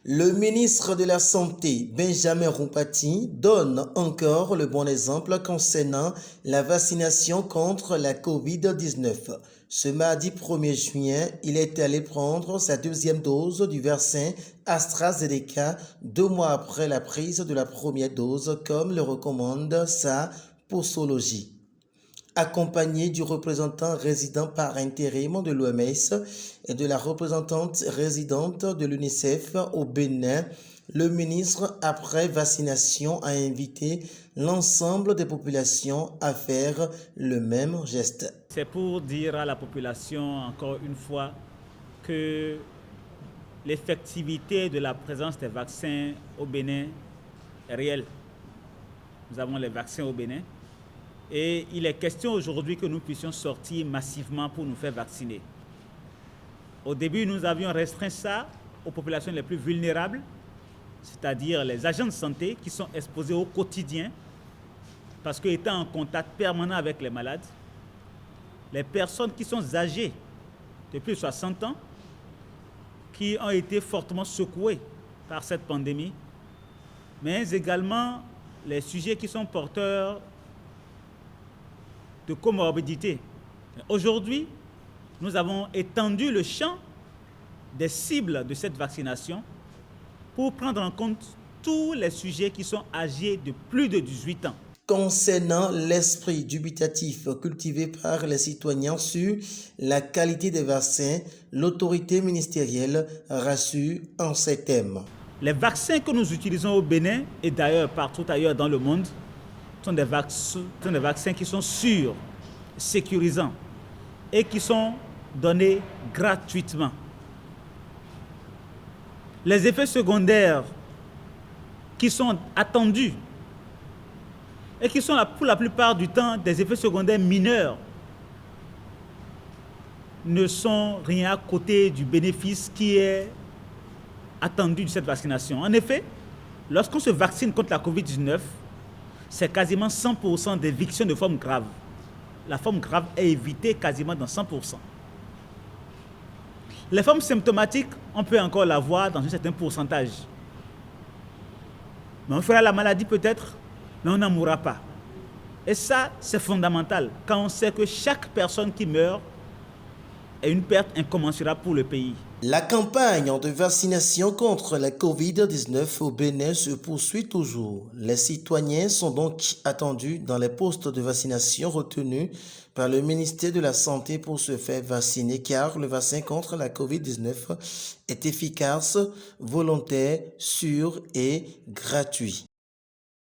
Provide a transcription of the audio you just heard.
Le ministre de la Santé, Benjamin Rumpati, donne encore le bon exemple concernant la vaccination contre la COVID-19. Ce mardi 1er juin, il est allé prendre sa deuxième dose du vaccin AstraZeneca 2 mois après la prise de la première dose, comme le recommande sa posologie. Accompagné du représentant résident par intérim de l'OMS et de la représentante résidente de l'UNICEF au Bénin, le ministre, après vaccination, a invité l'ensemble des populations à faire le même geste. C'est pour dire à la population, encore une fois, que l'effectivité de la présence des vaccins au Bénin est réelle. Nous avons les vaccins au Bénin. Et il est question aujourd'hui que nous puissions sortir massivement pour nous faire vacciner. Au début, nous avions restreint ça aux populations les plus vulnérables, c'est-à-dire les agents de santé qui sont exposés au quotidien, parce qu'étant en contact permanent avec les malades, les personnes qui sont âgées de plus de 60 ans, qui ont été fortement secouées par cette pandémie, mais également les sujets qui sont porteurs de comorbidité. Aujourd'hui, nous avons étendu le champ des cibles de cette vaccination pour prendre en compte tous les sujets qui sont âgés de plus de 18 ans. Concernant l'esprit dubitatif cultivé par les citoyens sur la qualité des vaccins, l'autorité ministérielle rassure en ces thèmes. Les vaccins que nous utilisons au Bénin et d'ailleurs partout ailleurs dans le monde sont des vaccins qui sont sûrs, sécurisants et qui sont donnés gratuitement. Les effets secondaires qui sont attendus et qui sont pour la plupart du temps des effets secondaires mineurs ne sont rien à côté du bénéfice qui est attendu de cette vaccination. En effet, lorsqu'on se vaccine contre la COVID-19, c'est quasiment 100% d'éviction de formes graves. La forme grave est évitée quasiment dans 100%. Les formes symptomatiques, on peut encore l'avoir dans un certain pourcentage. Mais on fera la maladie peut-être, mais on n'en mourra pas. Et ça, c'est fondamental, quand on sait que chaque personne qui meurt est une perte incommensurable pour le pays. La campagne de vaccination contre la COVID-19 au Bénin se poursuit toujours. Les citoyens sont donc attendus dans les postes de vaccination retenus par le ministère de la Santé pour se faire vacciner, car le vaccin contre la COVID-19 est efficace, volontaire, sûr et gratuit.